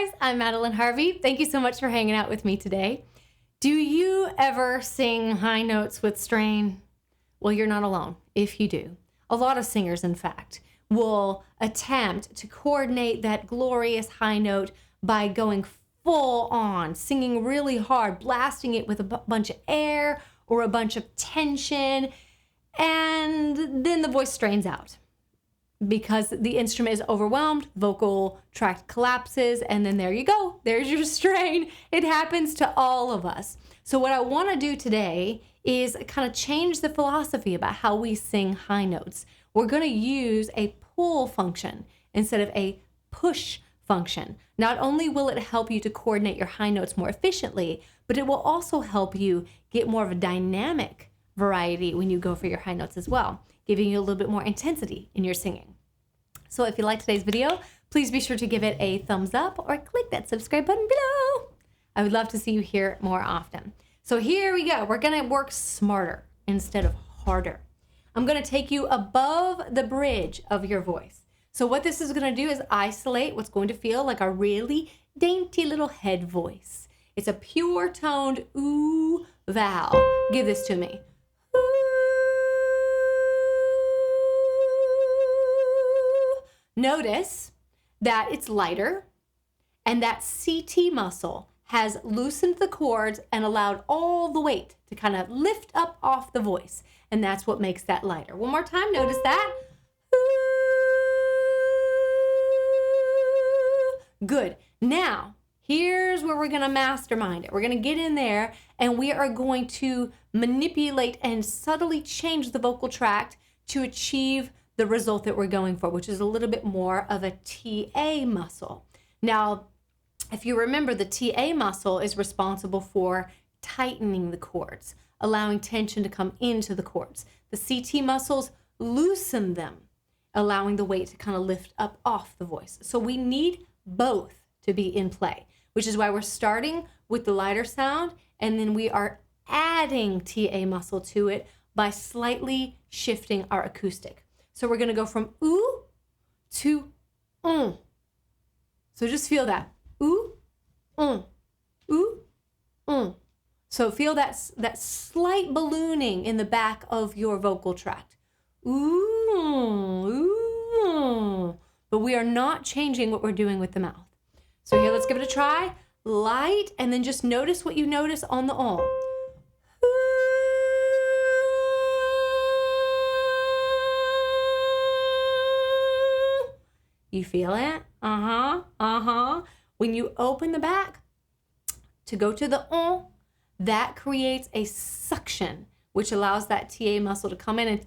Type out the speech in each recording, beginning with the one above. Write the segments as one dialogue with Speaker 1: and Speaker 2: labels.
Speaker 1: guys, I'm Madeline Harvey. Thank you so much for hanging out with me today. Do you ever sing high notes with strain? Well, you're not alone if you do. A lot of singers, in fact, will attempt to coordinate that glorious high note by going full on, singing really hard, blasting it with a bunch of air or a bunch of tension, and then the voice strains out because the instrument is overwhelmed, vocal tract collapses, and then there you go. There's your strain. It happens to all of us. So what I want to do today is kind of change the philosophy about how we sing high notes. We're going to use a pull function instead of a push function. Not only will it help you to coordinate your high notes more efficiently, but it will also help you get more of a dynamic variety when you go for your high notes as well, giving you a little bit more intensity in your singing. So if you like today's video, please be sure to give it a thumbs up or click that subscribe button below. I would love to see you here more often. So here we go. We're going to work smarter instead of harder. I'm going to take you above the bridge of your voice. So what this is going to do is isolate what's going to feel like a really dainty little head voice. It's a pure toned ooh vowel. Give this to me. Notice that it's lighter and that CT muscle has loosened the cords and allowed all the weight to kind of lift up off the voice. And that's what makes that lighter. One more time, notice that. Good. Now, here's where we're going to mastermind it. We're going to get in there and we are going to manipulate and subtly change the vocal tract to achieve the result that we're going for, which is a little bit more of a TA muscle. Now, if you remember, the TA muscle is responsible for tightening the cords, allowing tension to come into the cords. The CT muscles loosen them, allowing the weight to kind of lift up off the voice. So we need both to be in play, which is why we're starting with the lighter sound, and then we are adding TA muscle to it by slightly shifting our acoustic. So we're going to go from ooh to So just feel that. Ooh, ooh, So feel that slight ballooning in the back of your vocal tract. Ooh. But we are not changing what we're doing with the mouth. So here, let's give it a try. Light, and then just notice what you notice on the You feel it? When you open the back to go to the that creates a suction, which allows that TA muscle to come in and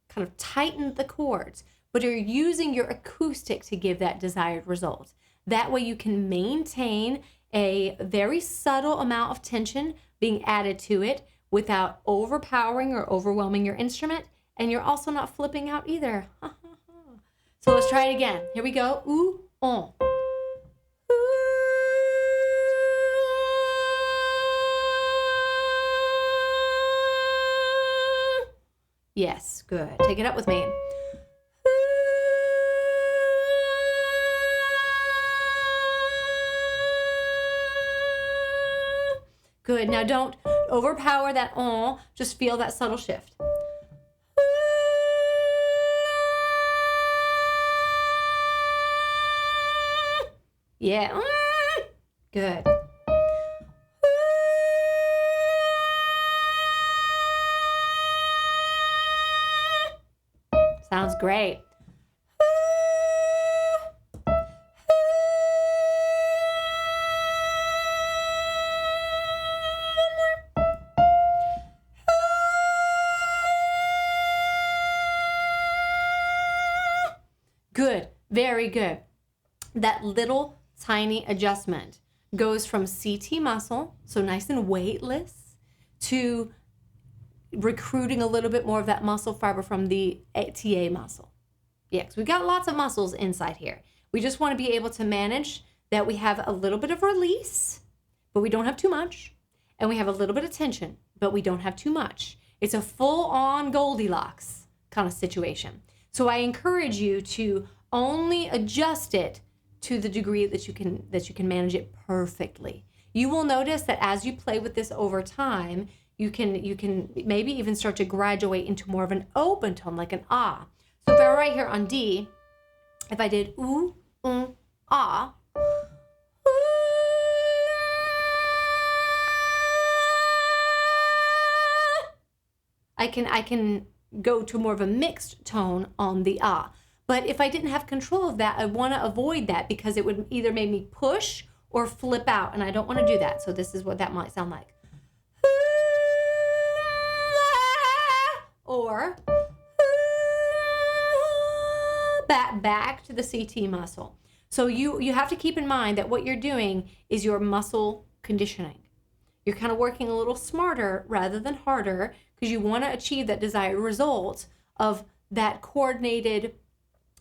Speaker 1: kind of tighten the cords. But you're using your acoustic to give that desired result. That way you can maintain a very subtle amount of tension being added to it without overpowering or overwhelming your instrument. And you're also not flipping out either. So let's try it again. Here we go. Ooh, Yes, good. Take it up with me. Good. Now don't overpower that just feel that subtle shift. Yeah. Good. Sounds great. Good. Very good. That little tiny adjustment goes from CT muscle, so nice and weightless, to recruiting a little bit more of that muscle fiber from the TA muscle. Yes, we've got lots of muscles inside here. We just want to be able to manage that we have a little bit of release, but we don't have too much. And we have a little bit of tension, but we don't have too much. It's a full-on Goldilocks kind of situation. So I encourage you to only adjust it to the degree that you can manage it perfectly. You will notice that as you play with this over time, you can maybe even start to graduate into more of an open tone, like an ah. So if I were right here on D, if I did ooh, ah, I can go to more of a mixed tone on the ah. But if I didn't have control of that, I want to avoid that because it would either make me push or flip out, and I don't want to do that. So this is what that might sound like. Or back to the CT muscle. So you have to keep in mind that what you're doing is your muscle conditioning. You're kind of working a little smarter rather than harder because you want to achieve that desired result of that coordinated,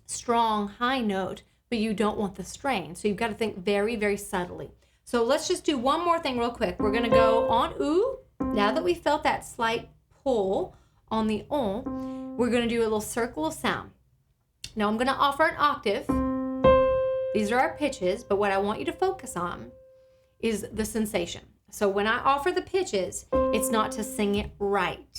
Speaker 1: strong high note, but you don't want the strain. So you've got to think very, very subtly. So let's just do one more thing real quick. We're going to go on ooh. Now that we felt that slight pull on the on, we're going to do a little circle of sound. Now I'm going to offer an octave. These are our pitches, but what I want you to focus on is the sensation. So when I offer the pitches, it's not to sing it right.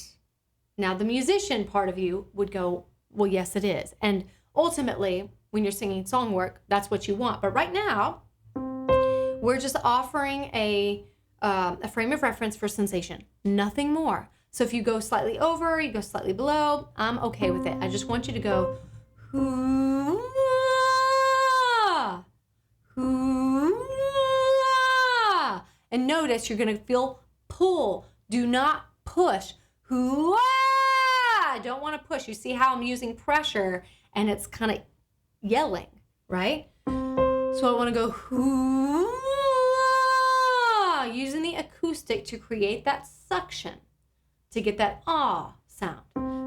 Speaker 1: Now the musician part of you would go, well, yes, it is. And ultimately, when you're singing song work, that's what you want. But right now, we're just offering a frame of reference for sensation, nothing more. So if you go slightly over, you go slightly below, I'm okay with it. I just want you to go, hoo-ah, hoo-ah. And notice you're going to feel pull. Do not push. Hoo-ah. I don't want to push. You see how I'm using pressure and it's kind of yelling, right? So I want to go hoo-ah, using the acoustic to create that suction, to get that ah sound.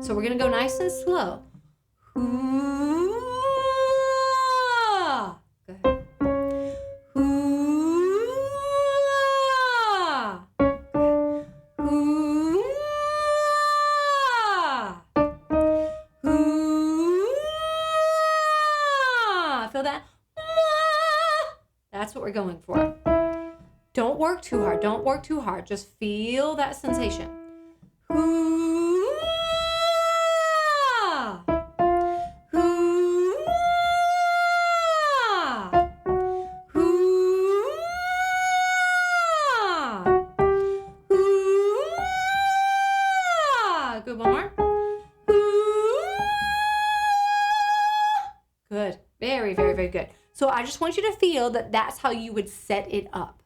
Speaker 1: So we're going to go nice and slow. Hoo-ah. Go ahead. Hoo-ah. Hoo-ah. Hoo-ah. Feel that? That's what we're going for. Don't work too hard. Don't work too hard. Just feel that sensation. Hoo-ah. Hoo-ah. Hoo-ah. Hoo-ah. Good, one more. Hoo-ah. Good. Very, very, very good. So I just want you to feel that that's how you would set it up.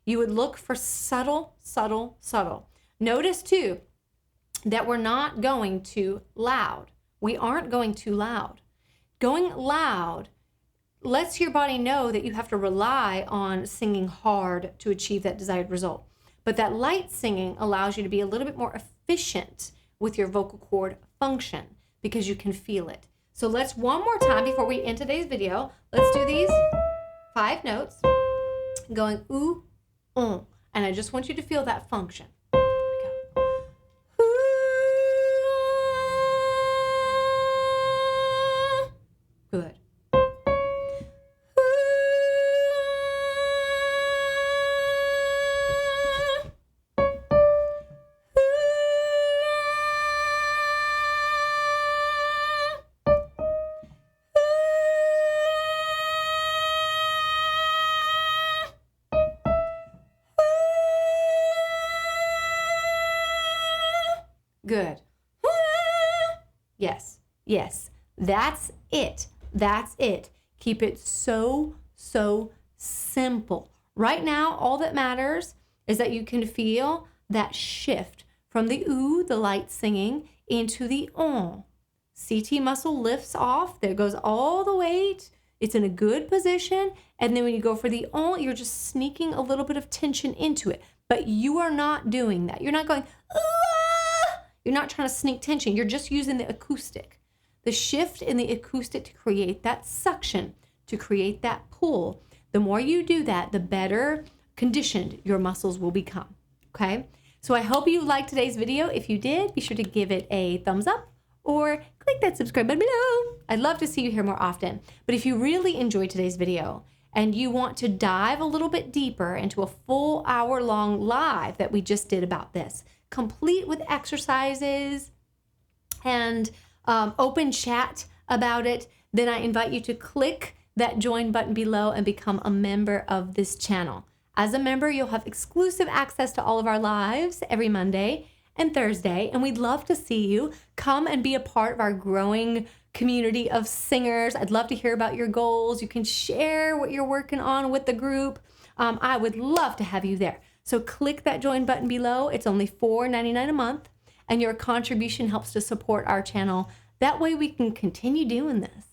Speaker 1: You would look for subtle, subtle, subtle. Notice too that we're not going too loud. We aren't going too loud. Going loud lets your body know that you have to rely on singing hard to achieve that desired result. But that light singing allows you to be a little bit more efficient with your vocal cord function because you can feel it. So let's one more time before we end today's video. Let's do these 5 notes going ooh, and I just want you to feel that function. Here we go. Ooh. Good. Good. Yes, yes, that's it. That's it. Keep it so simple. Right now, all that matters is that you can feel that shift from the ooh, the light singing, into the on. CT muscle lifts off. There goes all the weight. It's in a good position. And then when you go for the on, you're just sneaking a little bit of tension into it. But you are not doing that. You're not going, ooh, you're not trying to sneak tension. You're just using the acoustic. The shift in the acoustic to create that suction, to create that pull. The more you do that, the better conditioned your muscles will become, okay? So I hope you liked today's video. If you did, be sure to give it a thumbs up or click that subscribe button below. I'd love to see you here more often. But if you really enjoyed today's video, and you want to dive a little bit deeper into a full hour-long live that we just did about this, complete with exercises and open chat about it, then I invite you to click that join button below and become a member of this channel. As a member, you'll have exclusive access to all of our lives every Monday and Thursday, and we'd love to see you come and be a part of our growing community of singers. I'd love to hear about your goals. You can share what you're working on with the group. I would love to have you there. So click that join button below. It's only $4.99 a month, and your contribution helps to support our channel. That way we can continue doing this,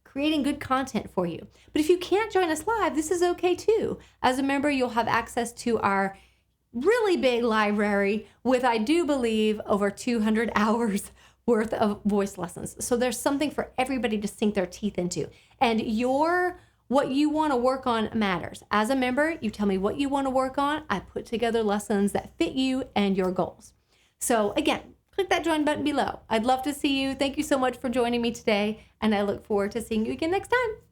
Speaker 1: creating good content for you. But if you can't join us live, this is okay too. As a member, you'll have access to our really big library with, I do believe, over 200 hours worth of voice lessons. So there's something for everybody to sink their teeth into. And what you want to work on matters. As a member, you tell me what you want to work on. I put together lessons that fit you and your goals. So again, click that join button below. I'd love to see you. Thank you so much for joining me today, and I look forward to seeing you again next time.